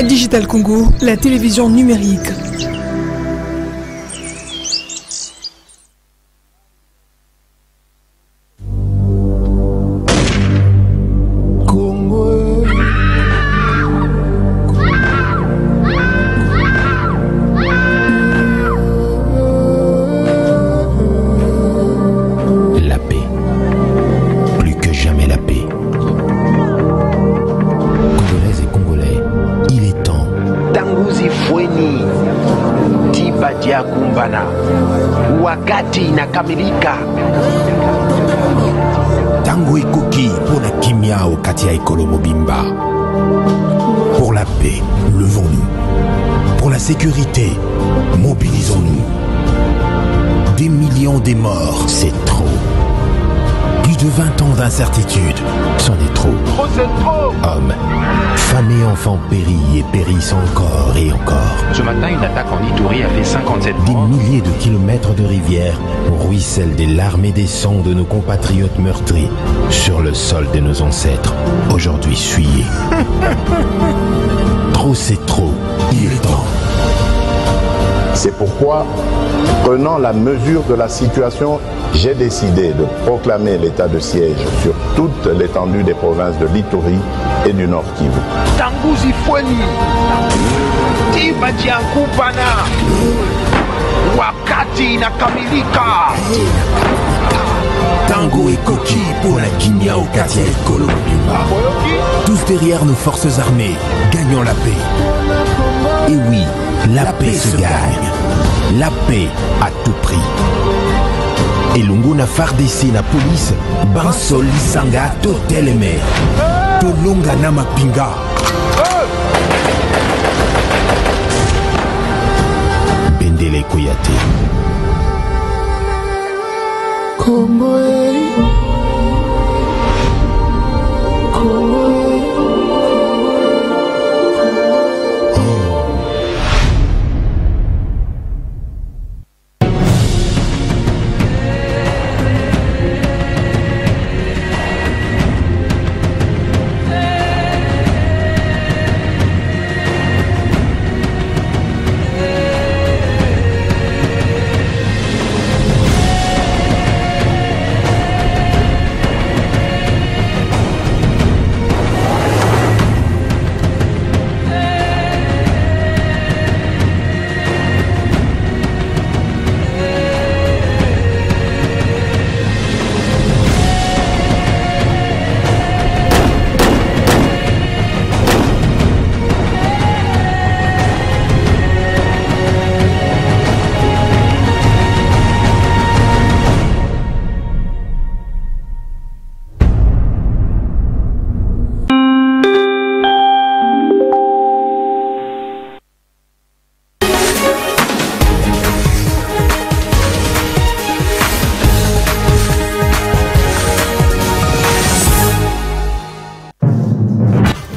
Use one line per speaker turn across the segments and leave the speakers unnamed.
Digital Congo, la télévision numérique.
Wakati inakamilika.
Tango ekoki pour la kimia au Katia Ekolo Mobimba. Pour la paix, levons-nous. Pour la sécurité, mobilisons-nous. Des millions de morts, c'est trop. Plus de 20 ans d'incertitude, c'en est trop.
Trop, c'est trop.
Hommes, femmes et enfants périllent et périssent encore et encore.
Ce matin, une attaque en Ituri a fait 57 morts.
Des milliers de kilomètres de rivières ruissellent des larmes et des sangs de nos compatriotes meurtris sur le sol de nos ancêtres, aujourd'hui souillés. Trop, c'est trop. Il est temps.
C'est pourquoi, prenant la mesure de la situation, j'ai décidé de proclamer l'état de siège sur toute l'étendue des provinces de l'Ituri et du Nord Kivu.
Tanguzi Fweni, Tibadia Kupana, Wakati inakamilika.
Tango et Koki pour la Kimia au Katia Ekolo Mobimba. Tous derrière nos forces armées, gagnons la paix. Et oui, la paix se gagne. La paix à tout prix. Et Lunguna Fardesi na police, Bansol Lisanga Toteleme. Tolonga Namapinga. Bendele Koyate.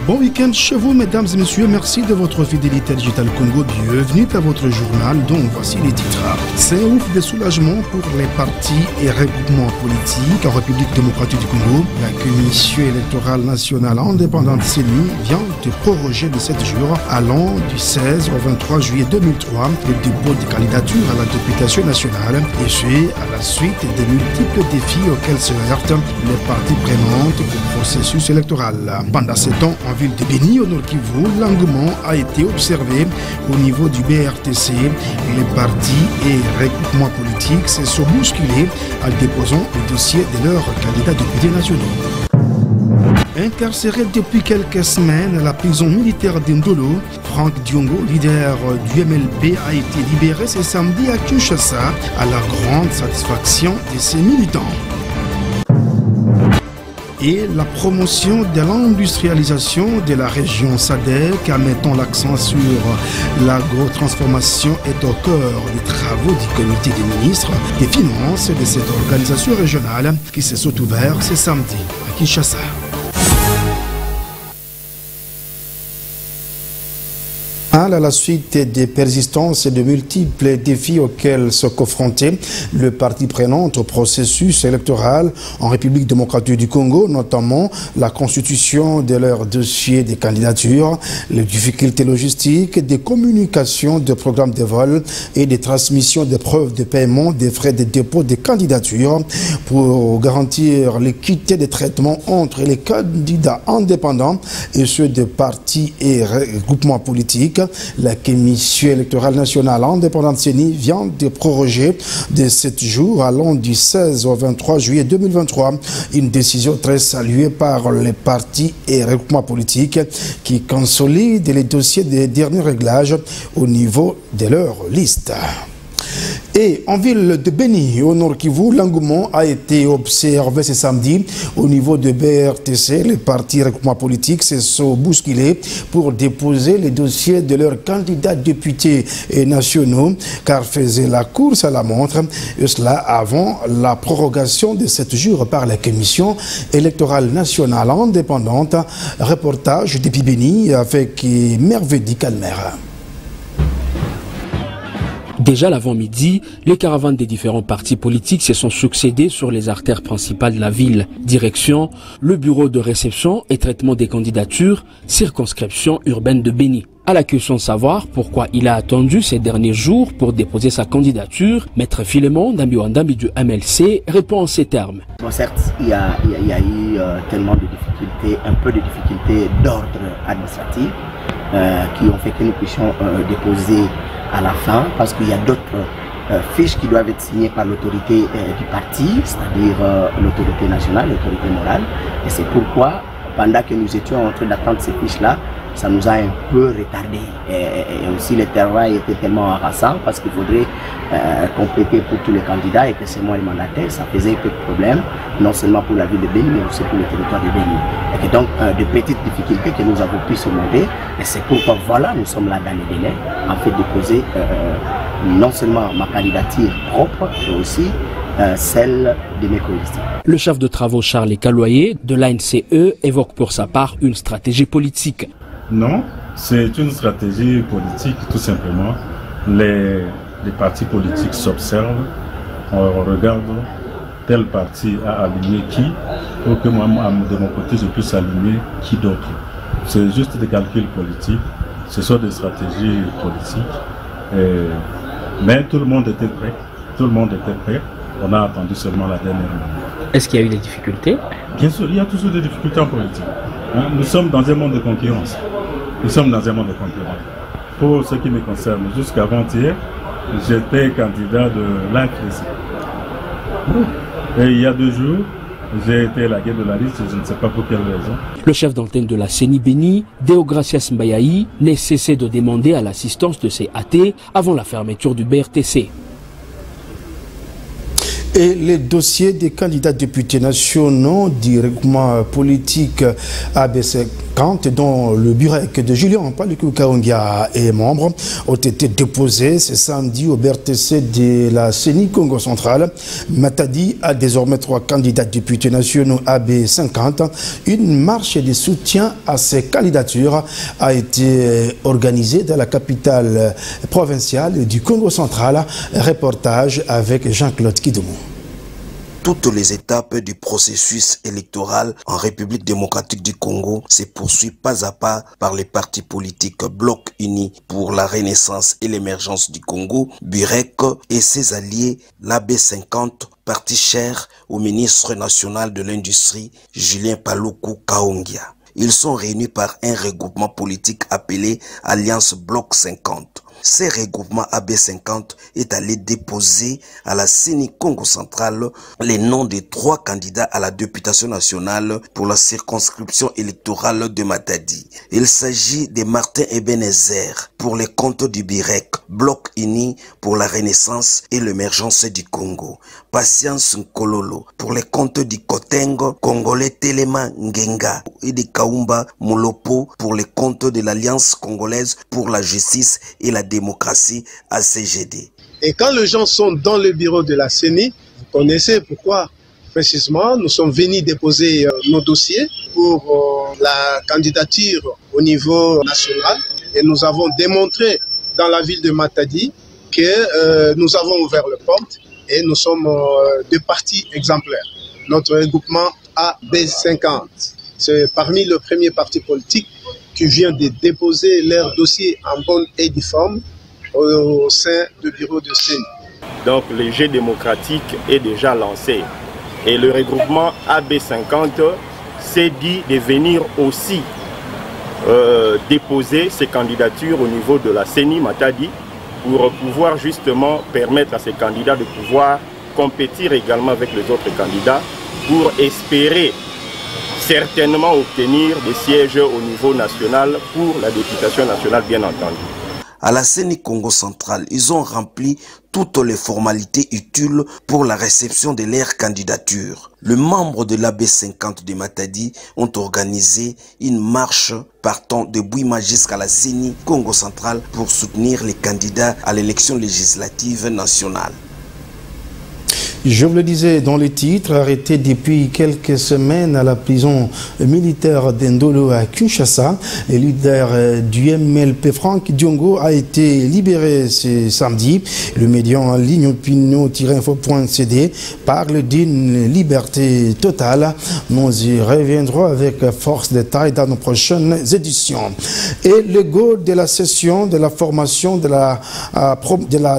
Bon week-end chez vous, mesdames et messieurs. Merci de votre fidélité à Digital Congo. Bienvenue à votre journal dont voici les titres. C'est un ouf de soulagement pour les partis et regroupements politiques en République démocratique du Congo. La Commission électorale nationale indépendante CENI vient de proroger de 7 jours allant du 16 au 23 juillet 2003 le dépôt de candidature à la députation nationale et ce à la suite des multiples défis auxquels se heurtent les parties prenantes au processus électoral. Pendant ce temps, en ville de Béni, au Nord Kivu, l'engouement a été observé au niveau du BRTC. Les partis et regroupements politiques se sont bousculés en déposant le dossier de leurs candidats députés nationaux. Incarcéré depuis quelques semaines à la prison militaire d'Indolo, Franck Diongo, leader du MLP, a été libéré ce samedi à Kinshasa à la grande satisfaction de ses militants. Et la promotion de l'industrialisation de la région SADC en mettant l'accent sur l'agrotransformation est au cœur des travaux du comité des ministres des finances de cette organisation régionale qui se sont ouverts ce samedi à Kinshasa. À la suite des persistances et de multiples défis auxquels se confrontait le parti prenant au processus électoral en République démocratique du Congo, notamment la constitution de leur dossier de candidature, les difficultés logistiques, des communications, des programmes de vol et des transmissions de preuves de paiement des frais de dépôt des candidatures pour garantir l'équité des traitements entre les candidats indépendants et ceux des partis et groupements politiques. La Commission électorale nationale indépendante CENI vient de proroger de 7 jours allant du 16 au 23 juillet 2023 une décision très saluée par les partis et regroupements politiques qui consolident les dossiers des derniers réglages au niveau de leur liste. Et en ville de Beni, au Nord Kivu, l'engouement a été observé ce samedi au niveau de BRTC. Les partis regroupements politiques se sont bousculés pour déposer les dossiers de leurs candidats députés et nationaux, car faisaient la course à la montre, et cela avant la prorogation de 7 jours par la Commission électorale nationale indépendante. Reportage depuis Beni avec Merveille Calmer.
Déjà l'avant-midi, les caravanes des différents partis politiques se sont succédés sur les artères principales de la ville. Direction, le bureau de réception et traitement des candidatures, circonscription urbaine de Beni. À la question de savoir pourquoi il a attendu ces derniers jours pour déposer sa candidature, Maître Philémon Dambi du MLC répond en ces termes.
Bon, certes, il y a eu tellement de difficultés, un peu de difficultés d'ordre administratif qui ont fait que nous puissions déposer à la fin, parce qu'il y a d'autres fiches qui doivent être signées par l'autorité du parti, c'est-à-dire l'autorité nationale, l'autorité morale. Et c'est pourquoi, pendant que nous étions en train d'attendre ces fiches-là, ça nous a un peu retardé. Et aussi le travail était tellement harassant parce qu'il faudrait compléter pour tous les candidats et que c'est moi le mandataire. Ça faisait peu de problèmes, non seulement pour la ville de Beni, mais aussi pour le territoire de Beni. Et donc, de petites difficultés que nous avons pu surmonter. Et c'est pourquoi, voilà, nous sommes là dans les délais, en fait, déposer non seulement ma candidature propre, mais aussi celle de mes co-listés.
Le chef de travaux Charles Kaloyer de l'ANCE évoque pour sa part une stratégie politique.
Non, c'est une stratégie politique tout simplement. Les partis politiques s'observent, on regarde tel parti a aligné qui, pour que moi, de mon côté, je puisse aligner qui d'autre. C'est juste des calculs politiques, ce sont des stratégies politiques. Mais tout le monde était prêt, On a attendu seulement la dernière minute.
Est-ce qu'il y a eu des difficultés?
Bien sûr, il y a toujours des difficultés en politique. Nous sommes dans un monde de concurrence. Pour ce qui me concerne, jusqu'avant-hier, j'étais candidat de l'ANCREC. Et il y a 2 jours, j'ai été élagué de la liste, je ne sais pas pour quelle raison.
Le chef d'antenne de la CENI Beni, Deogracias Mbayaï, n'a cessé de demander à l'assistance de ses AT avant la fermeture du BRTC.
Et les dossiers des candidats députés nationaux du regroupement politique AB50, dont le BUREC de Julien Paluku Kaongia est membre, ont été déposés ce samedi au BRTC de la CENI Congo Central. Matadi a désormais 3 candidats députés nationaux AB50. Une marche de soutien à ces candidatures a été organisée dans la capitale provinciale du Congo Central. Reportage avec Jean-Claude Kidoumou.
Toutes les étapes du processus électoral en République démocratique du Congo se poursuivent pas à pas par les partis politiques Bloc Uni pour la Renaissance et l'émergence du Congo, BUREC et ses alliés, l'AB50, parti cher au ministre national de l'Industrie, Julien Paluku Kaongia. Ils sont réunis par un regroupement politique appelé Alliance Bloc 50. Ce regroupement AB50 est allé déposer à la CENI Congo Central les noms des 3 candidats à la députation nationale pour la circonscription électorale de Matadi. Il s'agit de Martin Ebenezer pour les comptes du BUREC, Bloc Uni pour la Renaissance et l'émergence du Congo, Patience Nkololo pour les comptes du Kotengo, Congolais Telema Ngenga et de Kaumba Molopo pour les comptes de l'Alliance congolaise pour la justice et la démocratie ACGD.
Et quand les gens sont dans le bureau de la CENI, vous connaissez pourquoi précisément nous sommes venus déposer nos dossiers pour la candidature au niveau national. Et nous avons démontré dans la ville de Matadi que nous avons ouvert les portes et nous sommes deux partis exemplaires. Notre regroupement AB50, c'est parmi les premiers partis politiques qui viennent de déposer leur dossier en bonne et due forme au sein du bureau de CENI.
Donc le jeu démocratique est déjà lancé et le regroupement AB50 s'est dit de venir aussi déposer ses candidatures au niveau de la CENI Matadi pour pouvoir justement permettre à ces candidats de pouvoir compétir également avec les autres candidats pour espérer certainement obtenir des sièges au niveau national pour la députation nationale bien entendu.
À la CENI Congo Central, ils ont rempli toutes les formalités utiles pour la réception de leurs candidatures. Les membres de l'AB50 de Matadi ont organisé une marche partant de Bouima jusqu'à la CENI Congo Central pour soutenir les candidats à l'élection législative nationale.
Je vous le disais dans les titres, arrêté depuis quelques semaines à la prison militaire d'Endolo à Kinshasa, le leader du MLP Franck Diongo a été libéré ce samedi. Le média en ligne opinion-info.cd parle d'une liberté totale. Nous y reviendrons avec force détail dans nos prochaines éditions. Et le go de la session de la formation de la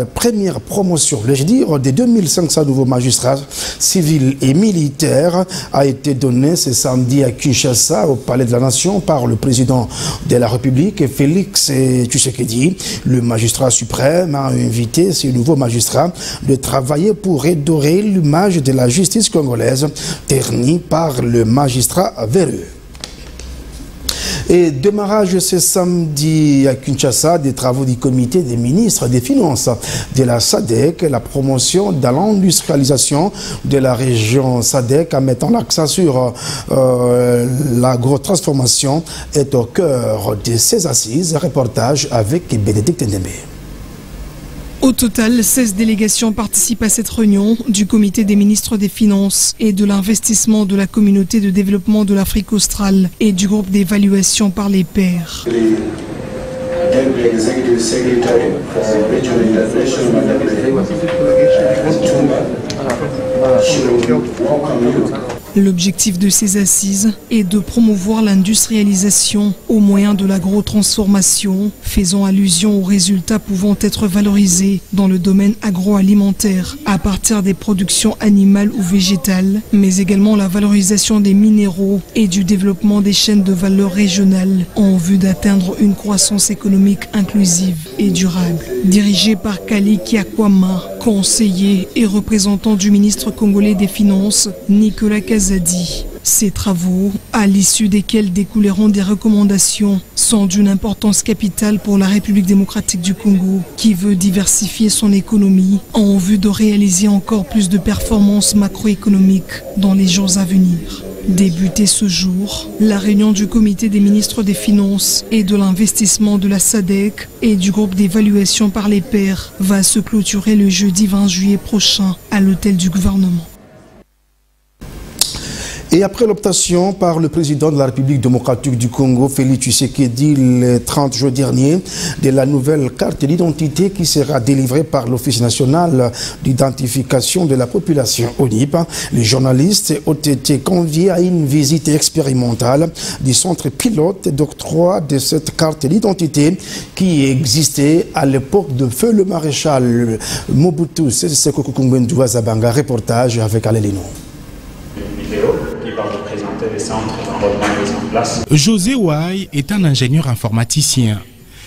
première promotion, je veux dire, des 2500 nouveaux magistrats civils et militaires a été donné ce samedi à Kinshasa, au Palais de la Nation, par le président de la République, Félix Tshisekedi. Le magistrat suprême a invité ces nouveaux magistrats de travailler pour redorer l'image de la justice congolaise, ternie par le magistrat véreux. Et démarrage ce samedi à Kinshasa des travaux du comité des ministres des Finances de la SADC, la promotion de l'industrialisation de la région SADC en mettant l'accent sur l'agrotransformation est au cœur de ces assises. Reportage avec Bénédicte Ndembe.
Au total, 16 délégations participent à cette réunion du comité des ministres des Finances et de l'investissement de la communauté de développement de l'Afrique australe et du groupe d'évaluation par les pairs. L'objectif de ces assises est de promouvoir l'industrialisation au moyen de l'agrotransformation, faisant allusion aux résultats pouvant être valorisés dans le domaine agroalimentaire à partir des productions animales ou végétales, mais également la valorisation des minéraux et du développement des chaînes de valeur régionales en vue d'atteindre une croissance économique inclusive et durable. Dirigé par Kali Kiakwama, conseiller et représentant du ministre congolais des Finances, Nicolas Kazadi. Ces travaux, à l'issue desquels découleront des recommandations, sont d'une importance capitale pour la République démocratique du Congo, qui veut diversifier son économie en vue de réaliser encore plus de performances macroéconomiques dans les jours à venir. Débutée ce jour, la réunion du comité des ministres des Finances et de l'investissement de la SADC et du groupe d'évaluation par les pairs va se clôturer le jeudi 20 juillet prochain à l'hôtel du gouvernement.
Et après l'optation par le président de la République démocratique du Congo, Félix Tshisekedi, le 30 juin dernier, de la nouvelle carte d'identité qui sera délivrée par l'Office national d'identification de la population ONIP, les journalistes ont été conviés à une visite expérimentale du centre pilote d'octroi de cette carte d'identité qui existait à l'époque de feu le maréchal Mobutu Sese Seko Ngbendu Zabanga. Reportage avec Alelino.
José Ouai est un ingénieur informaticien.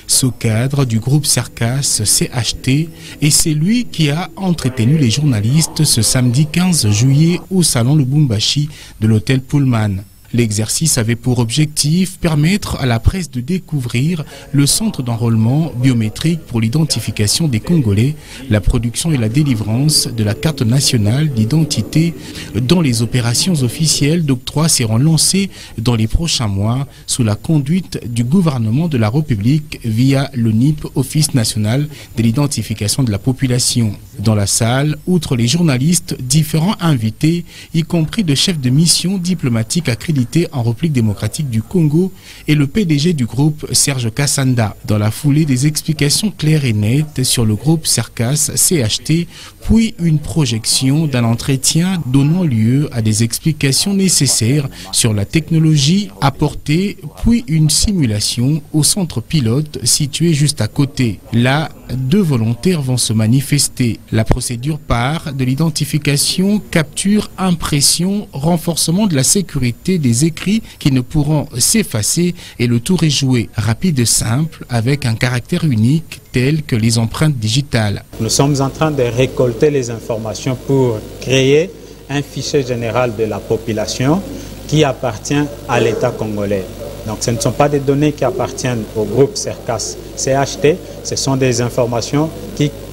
Ce cadre du groupe Cercas CHT et c'est lui qui a entretenu les journalistes ce samedi 15 juillet au salon Lubumbashi de l'hôtel Pullman. L'exercice avait pour objectif permettre à la presse de découvrir le centre d'enrôlement biométrique pour l'identification des Congolais, la production et la délivrance de la carte nationale d'identité dont les opérations officielles d'octroi seront lancées dans les prochains mois sous la conduite du gouvernement de la République via l'ONIP, Office national de l'identification de la population. Dans la salle, outre les journalistes, différents invités, y compris de chefs de mission diplomatiques accrédités, activités en République démocratique du Congo et le PDG du groupe Serge Kassanda. Dans la foulée, des explications claires et nettes sur le groupe Cercas CHT, puis une projection d'un entretien donnant lieu à des explications nécessaires sur la technologie apportée, puis une simulation au centre pilote situé juste à côté. Là, 2 volontaires vont se manifester. La procédure part de l'identification, capture, impression, renforcement de la sécurité des écrits qui ne pourront s'effacer et le tour est joué. Rapide et simple, avec un caractère unique tel que les empreintes digitales.
Nous sommes en train de récolter les informations pour créer un fichier général de la population qui appartient à l'État congolais. Donc ce ne sont pas des données qui appartiennent au groupe Cercas CHT, ce sont des informations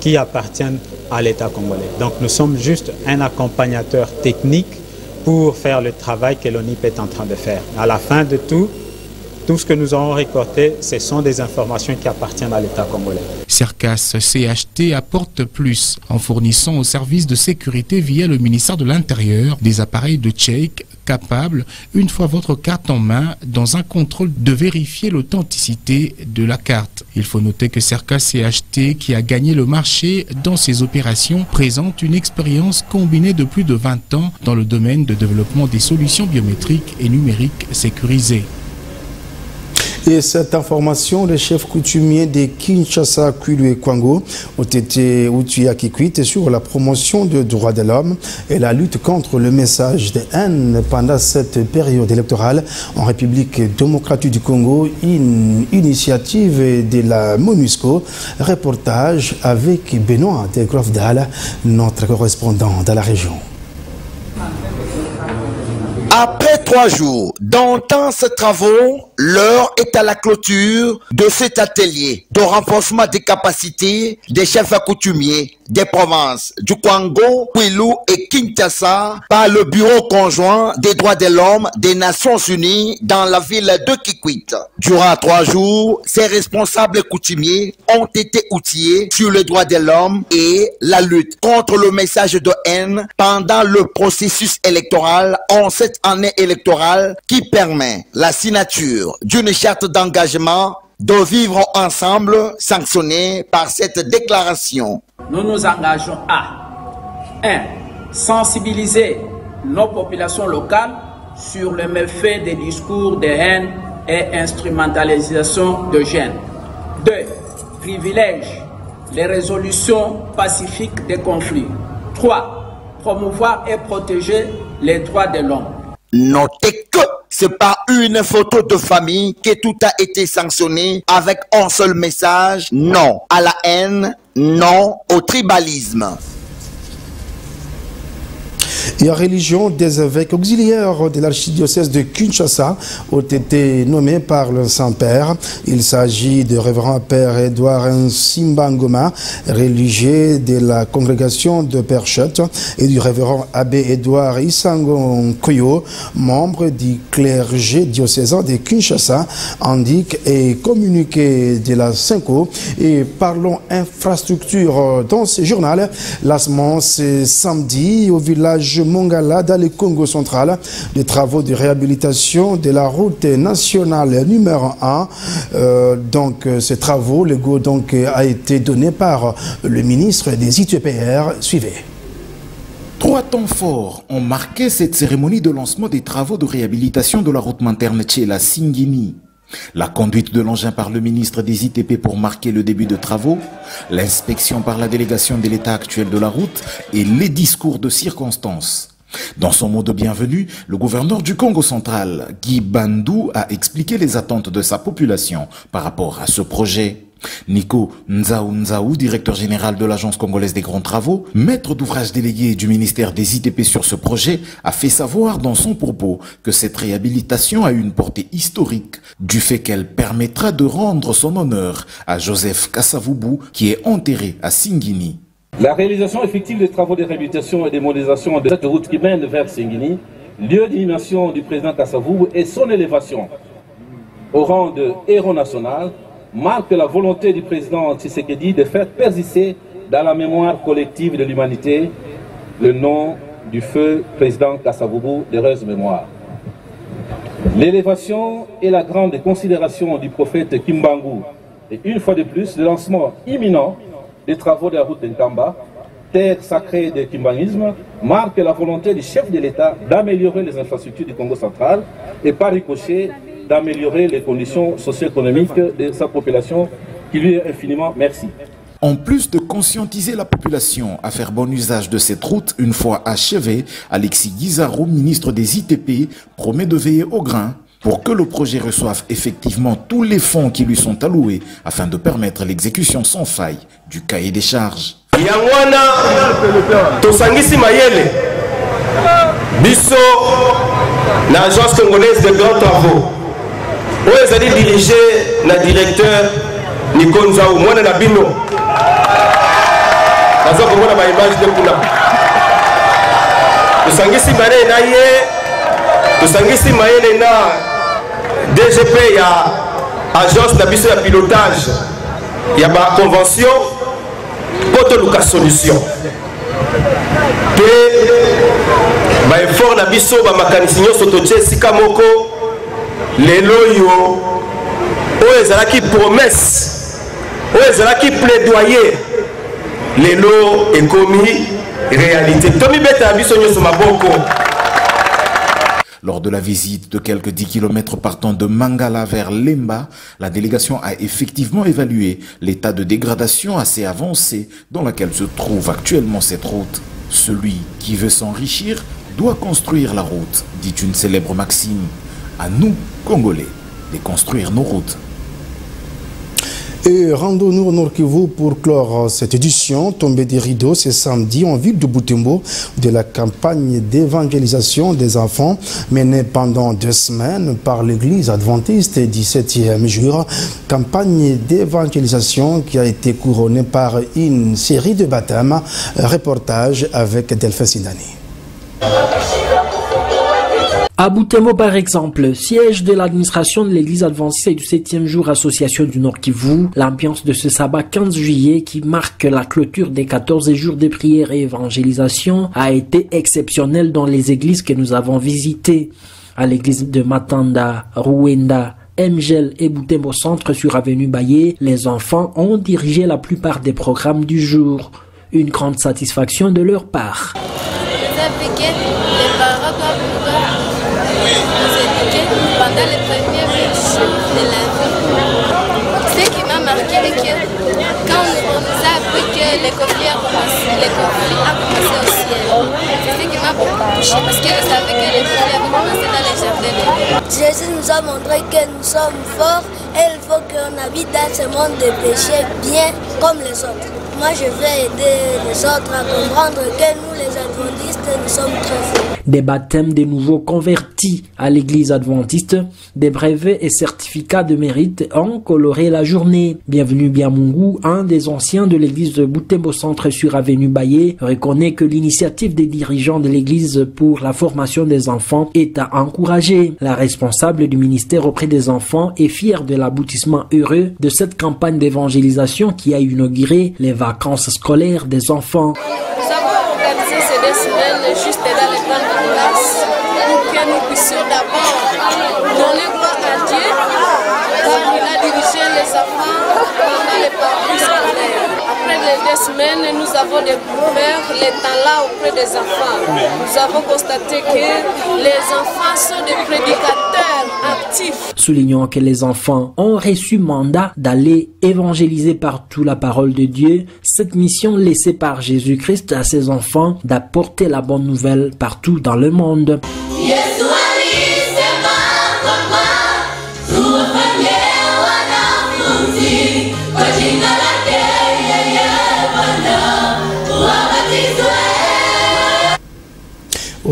qui appartiennent à l'État congolais. Donc nous sommes juste un accompagnateur technique pour faire le travail que l'ONIP est en train de faire. À la fin de tout ce que nous aurons récolté, ce sont des informations qui appartiennent à l'État congolais.
Cercas CHT apporte plus en fournissant aux services de sécurité via le ministère de l'Intérieur des appareils de check capables, une fois votre carte en main, dans un contrôle de vérifier l'authenticité de la carte. Il faut noter que Cercas CHT, qui a gagné le marché dans ses opérations, présente une expérience combinée de plus de 20 ans dans le domaine de développement des solutions biométriques et numériques sécurisées.
Et cette information, le chef coutumier de Kinshasa, Kulu Kwango, Otete Utuya Kikwit, sur la promotion des droits de l'homme et la lutte contre le message de haine pendant cette période électorale en République démocratique du Congo, une initiative de la MONUSCO. Reportage avec Benoît de Grofdal, notre correspondant dans la région.
Après 3 jours d'intenses travaux, l'heure est à la clôture de cet atelier de renforcement des capacités des chefs coutumiers des provinces du Kwango, Kwilu et Kinshasa par le Bureau conjoint des droits de l'homme des Nations Unies dans la ville de Kikwit. Durant 3 jours, ces responsables coutumiers ont été outillés sur les droits de l'homme et la lutte contre le message de haine pendant le processus électoral en cette année électorale qui permet la signature d'une charte d'engagement de vivre ensemble sanctionnée par cette déclaration.
Nous nous engageons à 1. Sensibiliser nos populations locales sur le méfait des discours de haine et instrumentalisation de gêne. 2. Privilège les résolutions pacifiques des conflits. 3. Promouvoir et protéger les droits de l'homme.
Notez que c'est pas une photo de famille que tout a été sanctionné avec un seul message: non à la haine, non au tribalisme.
Et la religion des évêques auxiliaires de l'archidiocèse de Kinshasa ont été nommés par le Saint-Père. Il s'agit du révérend Père Edouard Nsimbangoma, religieux de la congrégation de Perchette, et du révérend abbé Edouard Isango Koyo, membre du clergé diocésain de Kinshasa, indique et communiqué de la Cinco. Et parlons infrastructure dans ce journal. Lancement ce samedi au village Mongala dans le Congo central, des travaux de réhabilitation de la route nationale numéro 1. Donc ces travaux, le go a été donné par le ministre des ITPR. Suivez.
3 temps forts ont marqué cette cérémonie de lancement des travaux de réhabilitation de la route Manterne Tchela-Singini. La conduite de l'engin par le ministre des ITP pour marquer le début de travaux, l'inspection par la délégation de l'état actuel de la route et les discours de circonstance. Dans son mot de bienvenue, le gouverneur du Congo central, Guy Bandou, a expliqué les attentes de sa population par rapport à ce projet. Nico Nzaou, directeur général de l'Agence congolaise des grands travaux, maître d'ouvrage délégué du ministère des ITP sur ce projet, a fait savoir dans son propos que cette réhabilitation a une portée historique du fait qu'elle permettra de rendre son honneur à Joseph Kasavubu qui est enterré à Singini.
La réalisation effective des travaux de réhabilitation et de modernisation de cette route qui mène vers Singini, lieu d'inhumation du président Kasavubu et son élévation au rang de héros national, marque la volonté du président Tshisekedi de faire persister dans la mémoire collective de l'humanité le nom du feu président Kasavubu d'heureuse mémoire. L'élévation et la grande considération du prophète Kimbangu et une fois de plus le lancement imminent des travaux de la route Nkamba, terre sacrée du kimbangisme, marque la volonté du chef de l'État d'améliorer les infrastructures du Congo central et par ricochet d'améliorer les conditions socio-économiques de sa population qui lui est infiniment merci.
En plus de conscientiser la population à faire bon usage de cette route une fois achevée, Alexis Guizarro, ministre des ITP, promet de veiller au grain pour que le projet reçoive effectivement tous les fonds qui lui sont alloués afin de permettre l'exécution sans faille du cahier des charges.
Yangwana tosangisi mayele biso l'agence congolaise de grands travaux oyo ezali dirigé na directeur Nico Nzao mwana na bino nazo komona ba image de kuna tosangisi mayele na ye tosangisi mayele na DGP ya agence na biso ya pilotage ya ba convention poto luka solution pe ba effort na biso ba makanisi nyonso totie sika moko lelo yo oyo ezalaki promesse oyo ezalaki plaidoyer lelo ekomi réalité tomibeta na biso nyonso maboko.
Lors de la visite de quelques 10 km partant de Mangala vers Lemba, la délégation a effectivement évalué l'état de dégradation assez avancé dans laquelle se trouve actuellement cette route. Celui qui veut s'enrichir doit construire la route, dit une célèbre maxime. À nous, Congolais, de construire nos routes.
Et rendons-nous au Nord Kivu pour clore cette édition tombée des rideaux ce samedi en ville de Butembo de la campagne d'évangélisation des enfants menée pendant 2 semaines par l'église adventiste 17e jour. Campagne d'évangélisation qui a été couronnée par une série de baptêmes. Reportage avec Delphine Sindani.
À Butembo, par exemple, siège de l'administration de l'église adventiste et du 7e jour association du Nord Kivu, l'ambiance de ce sabbat 15 juillet qui marque la clôture des 14 jours de prière et évangélisation a été exceptionnelle dans les églises que nous avons visitées. À l'église de Matanda, Ruenda, Mgel et Butembo Centre sur avenue Baye, les enfants ont dirigé la plupart des programmes du jour. Une grande satisfaction de leur part.
Pendant les premiers jours de la vie. Ce qui m'a marqué est que quand on nous a appris que les conflits ont commencé au ciel, c'est ce qui m'a beaucoup touché parce que je savais que les conflits avaient commencé dans les jardins de Dieu. Jésus nous a montré que nous sommes forts et il faut qu'on habite dans ce monde de péché bien comme les autres. Moi, je vais aider les autres à comprendre que nous, les adventistes, nous sommes très forts.
Des baptêmes des nouveaux convertis à l'église adventiste, des brevets et certificats de mérite ont coloré la journée. Bienvenue Biamungu, un des anciens de l'église de Butembo Centre sur avenue Baye, reconnaît que l'initiative des dirigeants de l'église pour la formation des enfants est à encourager. La responsable du ministère auprès des enfants est fière de l'aboutissement heureux de cette campagne d'évangélisation qui a inauguré les vacances scolaires des enfants.
Nous avons organisé ces 2 semaines juste dans les grandes classes pour que nous puissions d'abord donner gloire à Dieu comme il a dirigé les enfants pendant les parcours scolaires. Après les 2 semaines, nous avons découvert les talents auprès des enfants. Nous avons constaté que les enfants sont des prédicateurs actifs.
Soulignons que les enfants ont reçu mandat d'aller évangéliser partout la parole de Dieu, cette mission laissée par Jésus-Christ à ses enfants d'apporter la bonne nouvelle partout dans le monde.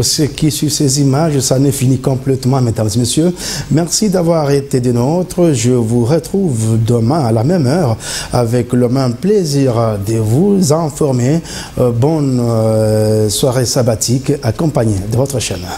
Ce qui sur ces images, ça n'est fini complètement, mesdames et messieurs. Merci d'avoir été des nôtres. Je vous retrouve demain à la même heure avec le même plaisir de vous informer. Bonne soirée sabbatique accompagnée de votre chaîne.